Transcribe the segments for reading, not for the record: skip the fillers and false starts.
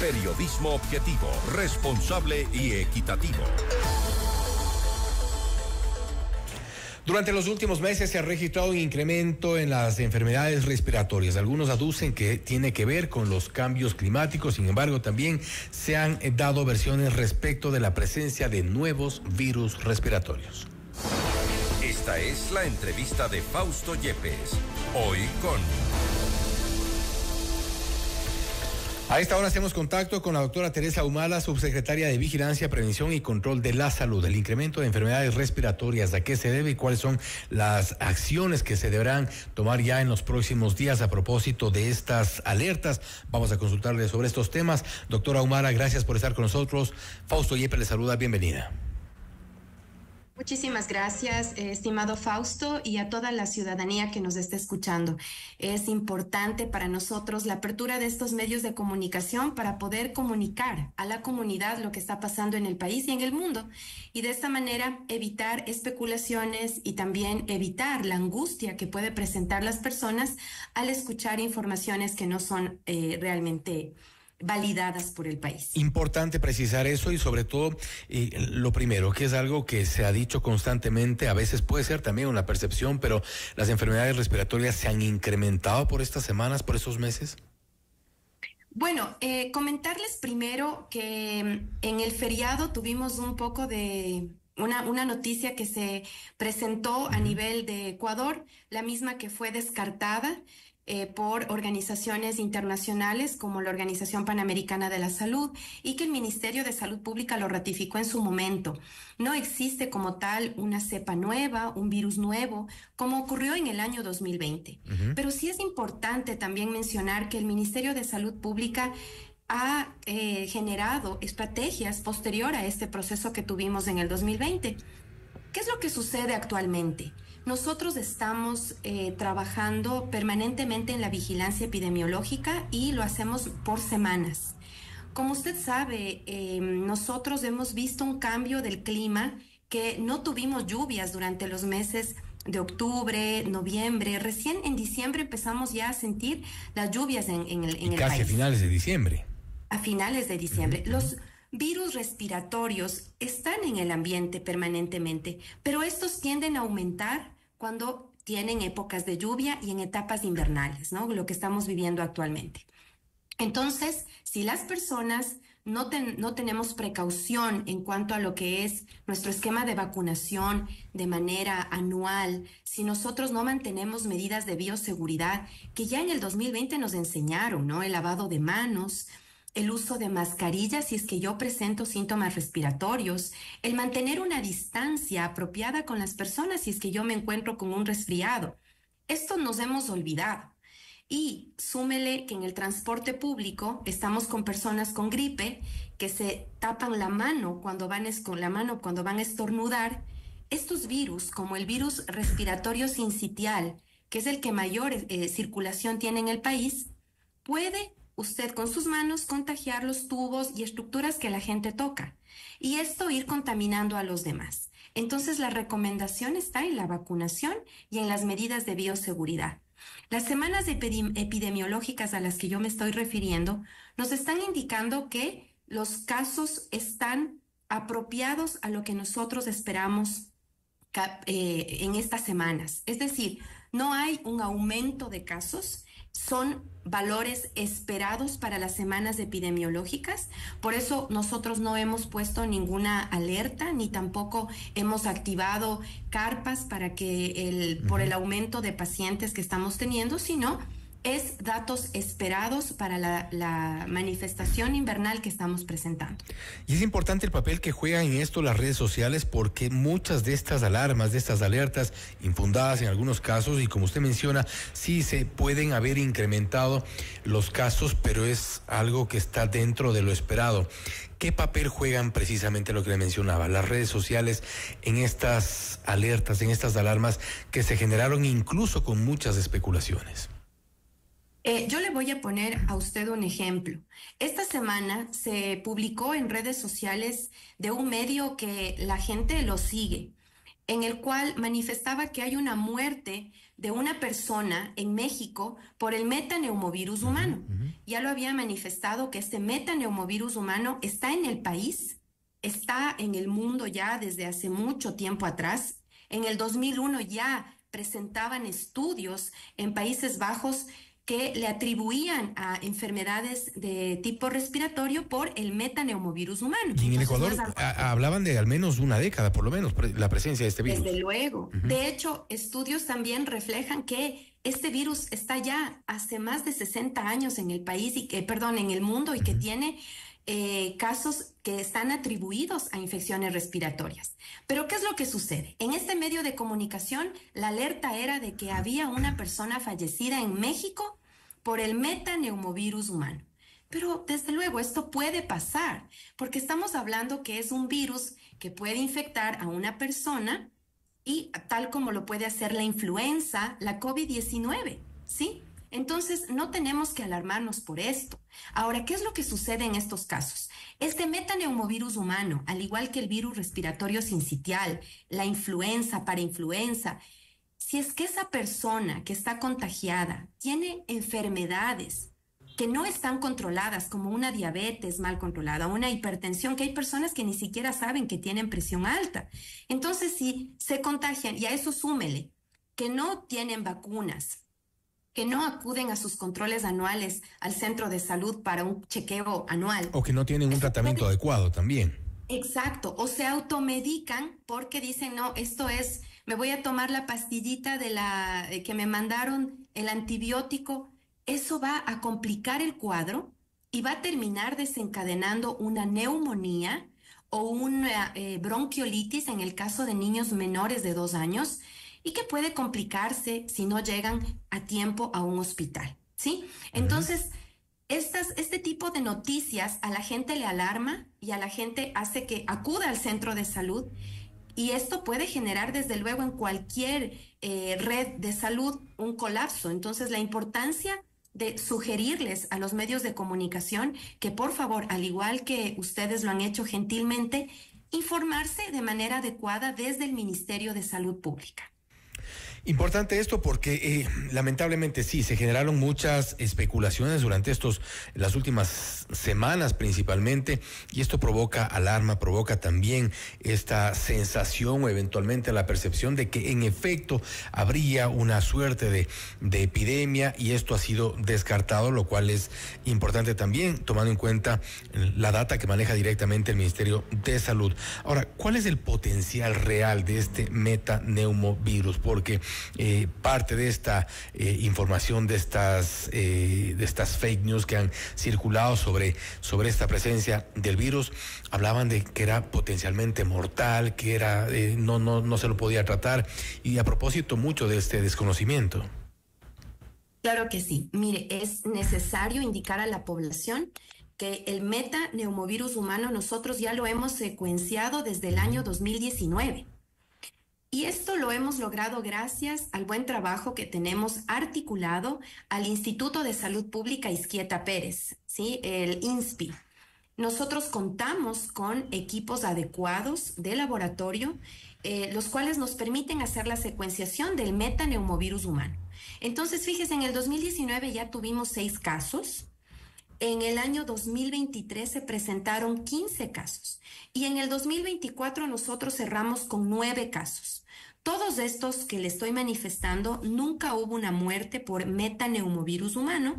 Periodismo objetivo, responsable y equitativo. Durante los últimos meses se ha registrado un incremento en las enfermedades respiratorias. Algunos aducen que tiene que ver con los cambios climáticos. Sin embargo, también se han dado versiones respecto de la presencia de nuevos virus respiratorios. Esta es la entrevista de Fausto Yepes. Hoy con... A esta hora hacemos contacto con la doctora Teresa Humala, subsecretaria de Vigilancia, Prevención y Control de la Salud. El incremento de enfermedades respiratorias, ¿a qué se debe y cuáles son las acciones que se deberán tomar ya en los próximos días a propósito de estas alertas? Vamos a consultarle sobre estos temas. Doctora Humala, gracias por estar con nosotros. Fausto Yepes le saluda, bienvenida. Muchísimas gracias, estimado Fausto, y a toda la ciudadanía que nos está escuchando. Es importante para nosotros la apertura de estos medios de comunicación para poder comunicar a la comunidad lo que está pasando en el país y en el mundo, y de esta manera evitar especulaciones y también evitar la angustia que puede presentar las personas al escuchar informaciones que no son realmente validadas por el país. Importante precisar eso y sobre todo lo primero, que es algo que se ha dicho constantemente, a veces puede ser también una percepción, pero las enfermedades respiratorias se han incrementado por estas semanas, por estos meses. Bueno, comentarles primero que en el feriado tuvimos un poco de una noticia que se presentó a nivel de Ecuador, la misma que fue descartada por organizaciones internacionales como la Organización Panamericana de la Salud, y que el Ministerio de Salud Pública lo ratificó en su momento. No existe como tal una cepa nueva, un virus nuevo, como ocurrió en el año 2020. Pero sí es importante también mencionar que el Ministerio de Salud Pública ha generado estrategias posterior a este proceso que tuvimos en el 2020. ¿Qué es lo que sucede actualmente? Nosotros estamos trabajando permanentemente en la vigilancia epidemiológica y lo hacemos por semanas. Como usted sabe, nosotros hemos visto un cambio del clima, que no tuvimos lluvias durante los meses de octubre, noviembre. Recién en diciembre empezamos ya a sentir las lluvias en el país. Casi a finales de diciembre. A finales de diciembre. Los virus respiratorios están en el ambiente permanentemente, pero estos tienden a aumentar cuando tienen épocas de lluvia y en etapas invernales, ¿no? Lo que estamos viviendo actualmente. Entonces, si las personas no tenemos precaución en cuanto a lo que es nuestro esquema de vacunación de manera anual, si nosotros no mantenemos medidas de bioseguridad que ya en el 2020 nos enseñaron, ¿no? El lavado de manos, el uso de mascarillas si es que yo presento síntomas respiratorios, el mantener una distancia apropiada con las personas si es que yo me encuentro con un resfriado. Esto nos hemos olvidado. Y súmele que en el transporte público estamos con personas con gripe que se tapan la mano cuando van a estornudar. Estos virus, como el virus respiratorio sincitial, que es el que mayor circulación tiene en el país, puede usted con sus manos contagiar los tubos y estructuras que la gente toca, y esto ir contaminando a los demás. Entonces la recomendación está en la vacunación y en las medidas de bioseguridad. Las semanas epidemiológicas a las que yo me estoy refiriendo nos están indicando que los casos están apropiados a lo que nosotros esperamos en estas semanas. Es decir, no hay un aumento de casos, son valores esperados para las semanas epidemiológicas. Por eso nosotros no hemos puesto ninguna alerta, ni tampoco hemos activado carpas para que por el aumento de pacientes que estamos teniendo, sino es datos esperados para la manifestación invernal que estamos presentando. Y es importante el papel que juegan en esto las redes sociales, porque muchas de estas alarmas, de estas alertas infundadas en algunos casos, y como usted menciona, sí se pueden haber incrementado los casos, pero es algo que está dentro de lo esperado. ¿Qué papel juegan precisamente lo que le mencionaba, las redes sociales en estas alertas, en estas alarmas que se generaron incluso con muchas especulaciones? Yo le voy a poner a usted un ejemplo. Esta semana se publicó en redes sociales de un medio que la gente lo sigue, en el cual manifestaba que hay una muerte de una persona en México por el metaneumovirus humano. Ya lo había manifestado que este metaneumovirus humano está en el país, está en el mundo ya desde hace mucho tiempo atrás. En el 2001 ya presentaban estudios en Países Bajos que le atribuían a enfermedades de tipo respiratorio por el metaneumovirus humano. Y en el Entonces, Ecuador hablaban de al menos una década, por lo menos, la presencia de este virus. Desde luego. De hecho, estudios también reflejan que este virus está ya hace más de 60 años en el país, en el mundo, y que tiene casos que están atribuidos a infecciones respiratorias. Pero ¿qué es lo que sucede? En este medio de comunicación, la alerta era de que había una persona fallecida en México por el metaneumovirus humano. Pero desde luego esto puede pasar, porque estamos hablando que es un virus que puede infectar a una persona y tal como lo puede hacer la influenza, la COVID-19, ¿sí? Entonces, no tenemos que alarmarnos por esto. Ahora, ¿qué es lo que sucede en estos casos? Este metaneumovirus humano, al igual que el virus respiratorio sincitial, la influenza, parainfluenza, si es que esa persona que está contagiada tiene enfermedades que no están controladas, como una diabetes mal controlada, una hipertensión, que hay personas que ni siquiera saben que tienen presión alta. Entonces, si se contagian, y a eso súmele que no tienen vacunas, que no acuden a sus controles anuales al centro de salud para un chequeo anual. O que no tienen un tratamiento adecuado también. Exacto, o se automedican porque dicen, no, esto es, me voy a tomar la pastillita que me mandaron, el antibiótico. Eso va a complicar el cuadro y va a terminar desencadenando una neumonía o una bronquiolitis en el caso de niños menores de 2 años, y que puede complicarse si no llegan a tiempo a un hospital, ¿sí? Entonces, este tipo de noticias a la gente le alarma y a la gente hace que acuda al centro de salud, y esto puede generar desde luego en cualquier red de salud un colapso. Entonces, la importancia de sugerirles a los medios de comunicación que por favor, al igual que ustedes lo han hecho gentilmente, informarse de manera adecuada desde el Ministerio de Salud Pública. Importante esto porque lamentablemente sí, se generaron muchas especulaciones durante las últimas semanas principalmente, y esto provoca alarma, provoca también esta sensación o eventualmente la percepción de que en efecto habría una suerte de epidemia, y esto ha sido descartado, lo cual es importante también tomando en cuenta la data que maneja directamente el Ministerio de Salud. Ahora, ¿cuál es el potencial real de este metaneumovirus? Porque parte de esta información, de estas fake news que han circulado sobre esta presencia del virus, hablaban de que era potencialmente mortal, que era no se lo podía tratar, y a propósito mucho de este desconocimiento. Claro que sí. Mire, es necesario indicar a la población que el metaneumovirus humano nosotros ya lo hemos secuenciado desde el año 2019. Y esto lo hemos logrado gracias al buen trabajo que tenemos articulado al Instituto de Salud Pública Izquieta Pérez, ¿sí? El INSPI. Nosotros contamos con equipos adecuados de laboratorio, los cuales nos permiten hacer la secuenciación del metaneumovirus humano. Entonces, fíjese, en el 2019 ya tuvimos 6 casos. En el año 2023 se presentaron 15 casos y en el 2024 nosotros cerramos con 9 casos. Todos estos que le estoy manifestando, nunca hubo una muerte por metaneumovirus humano.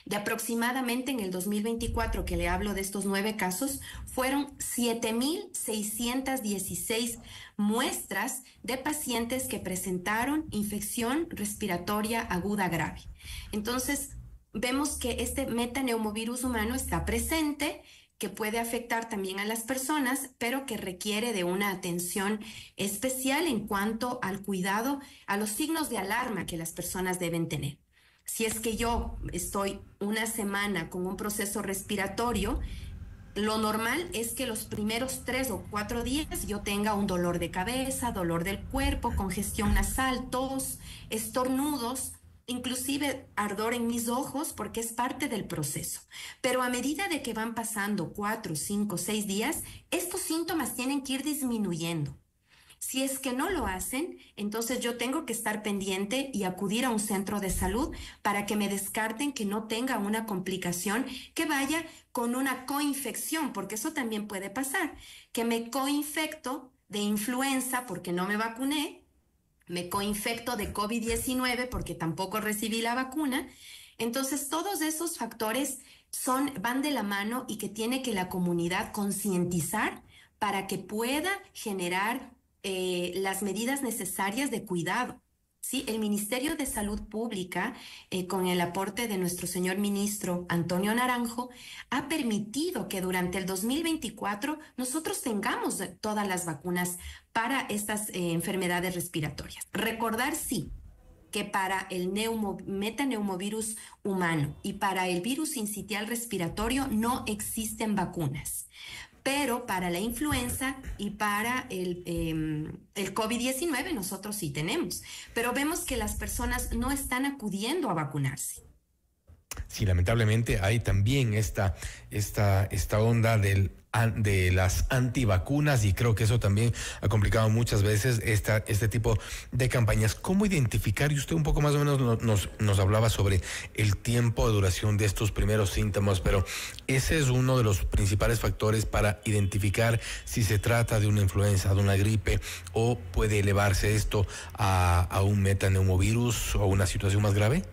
De aproximadamente en el 2024, que le hablo de estos 9 casos, fueron 7,616 muestras de pacientes que presentaron infección respiratoria aguda grave. Entonces, vemos que este metaneumovirus humano está presente, que puede afectar también a las personas, pero que requiere de una atención especial en cuanto al cuidado, a los signos de alarma que las personas deben tener. Si es que yo estoy una semana con un proceso respiratorio, lo normal es que los primeros 3 o 4 días yo tenga un dolor de cabeza, dolor del cuerpo, congestión nasal, tos, estornudos, inclusive ardor en mis ojos, porque es parte del proceso. Pero a medida de que van pasando 4, 5, 6 días, estos síntomas tienen que ir disminuyendo. Si es que no lo hacen, entonces yo tengo que estar pendiente y acudir a un centro de salud para que me descarten que no tenga una complicación que vaya con una coinfección, porque eso también puede pasar, que me coinfecto de influenza porque no me vacuné, me coinfecto de COVID-19 porque tampoco recibí la vacuna. Entonces, todos esos factores van de la mano y que tiene que la comunidad concientizar para que pueda generar las medidas necesarias de cuidado. Sí, el Ministerio de Salud Pública, con el aporte de nuestro señor ministro Antonio Naranjo, ha permitido que durante el 2024 nosotros tengamos todas las vacunas para estas enfermedades respiratorias. Recordar, sí, que para el metaneumovirus humano y para el virus sincitial respiratorio no existen vacunas. Pero para la influenza y para el COVID-19 nosotros sí tenemos. Pero vemos que las personas no están acudiendo a vacunarse. Sí, lamentablemente hay también esta onda de las antivacunas, y creo que eso también ha complicado muchas veces este tipo de campañas. ¿Cómo identificar? Y usted un poco más o menos nos hablaba sobre el tiempo de duración de estos primeros síntomas, pero ese es uno de los principales factores para identificar si se trata de una influenza, de una gripe, o puede elevarse esto a un metaneumovirus o una situación más grave.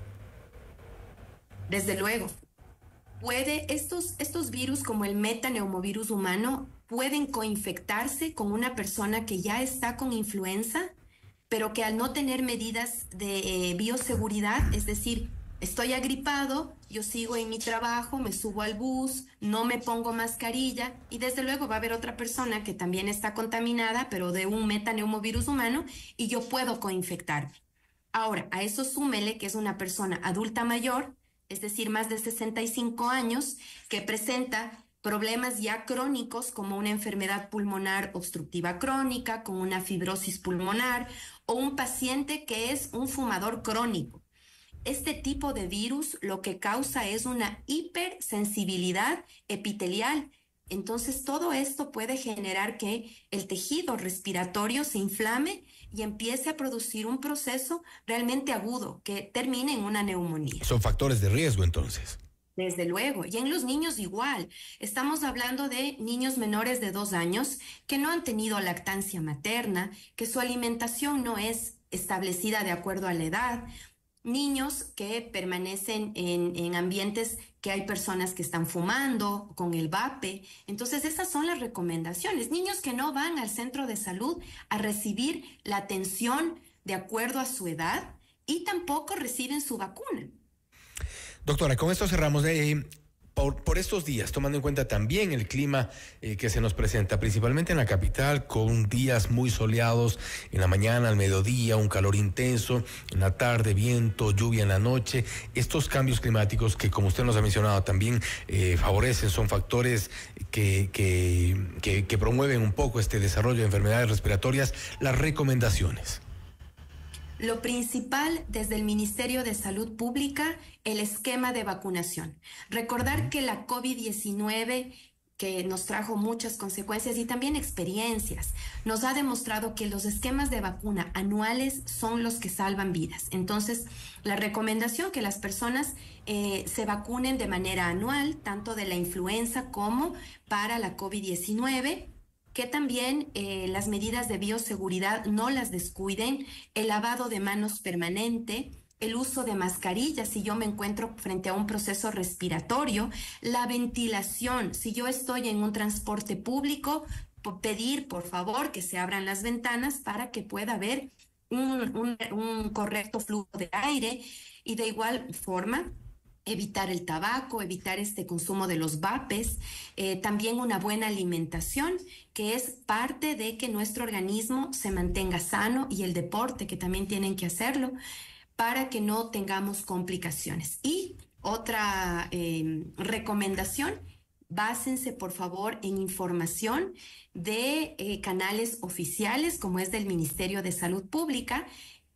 Desde luego. Estos virus como el metaneumovirus humano pueden coinfectarse con una persona que ya está con influenza, pero que al no tener medidas de bioseguridad, es decir, estoy agripado, yo sigo en mi trabajo, me subo al bus, no me pongo mascarilla, y desde luego va a haber otra persona que también está contaminada, pero de un metaneumovirus humano, y yo puedo coinfectarme. Ahora, a eso súmele que es una persona adulta mayor, es decir, más de 65 años, que presenta problemas ya crónicos como una enfermedad pulmonar obstructiva crónica, con una fibrosis pulmonar, o un paciente que es un fumador crónico. Este tipo de virus lo que causa es una hipersensibilidad epitelial. Entonces, todo esto puede generar que el tejido respiratorio se inflame y empiece a producir un proceso realmente agudo que termine en una neumonía. Son factores de riesgo, entonces. Desde luego, y en los niños igual. Estamos hablando de niños menores de 2 años que no han tenido lactancia materna, que su alimentación no es establecida de acuerdo a la edad, niños que permanecen en ambientes que hay personas que están fumando con el vape. Entonces, esas son las recomendaciones. Niños que no van al centro de salud a recibir la atención de acuerdo a su edad y tampoco reciben su vacuna. Doctora, con esto cerramos. Por estos días, tomando en cuenta también el clima que se nos presenta, principalmente en la capital, con días muy soleados en la mañana, al mediodía, un calor intenso, en la tarde, viento, lluvia en la noche. Estos cambios climáticos que, como usted nos ha mencionado, también favorecen, son factores que promueven un poco este desarrollo de enfermedades respiratorias. Las recomendaciones. Lo principal desde el Ministerio de Salud Pública, el esquema de vacunación. Recordar que la COVID-19, que nos trajo muchas consecuencias y también experiencias, nos ha demostrado que los esquemas de vacuna anuales son los que salvan vidas. Entonces, la recomendación que las personas se vacunen de manera anual, tanto de la influenza como para la COVID-19, que también las medidas de bioseguridad no las descuiden, el lavado de manos permanente, el uso de mascarillas si yo me encuentro frente a un proceso respiratorio, la ventilación, si yo estoy en un transporte público, pedir por favor que se abran las ventanas para que pueda haber un correcto flujo de aire, y de igual forma evitar el tabaco, evitar este consumo de los vapes, también una buena alimentación, que es parte de que nuestro organismo se mantenga sano, y el deporte, que también tienen que hacerlo, para que no tengamos complicaciones. Y otra recomendación, básense por favor en información de canales oficiales como es del Ministerio de Salud Pública,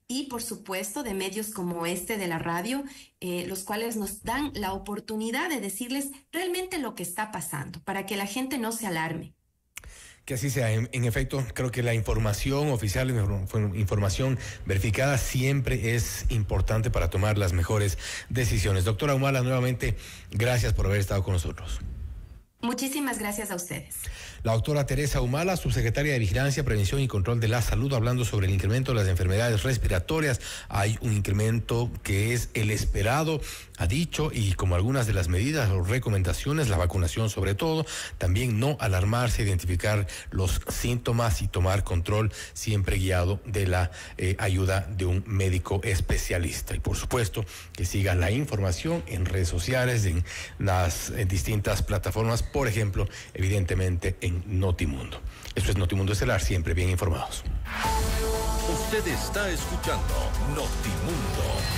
y por supuesto de medios como este de la radio, los cuales nos dan la oportunidad de decirles realmente lo que está pasando, para que la gente no se alarme. Que así sea. En efecto, creo que la información oficial, información verificada siempre es importante para tomar las mejores decisiones. Doctora Humala, nuevamente, gracias por haber estado con nosotros. Muchísimas gracias a ustedes. La doctora Teresa Humala, subsecretaria de Vigilancia, Prevención y Control de la Salud, hablando sobre el incremento de las enfermedades respiratorias. Hay un incremento que es el esperado, ha dicho, y como algunas de las medidas o recomendaciones, la vacunación sobre todo, también no alarmarse, identificar los síntomas y tomar control, siempre guiado de la ayuda de un médico especialista. Y por supuesto, que siga la información en redes sociales, en las distintas plataformas, por ejemplo, evidentemente en Notimundo. Esto es Notimundo Estelar, siempre bien informados. Usted está escuchando Notimundo.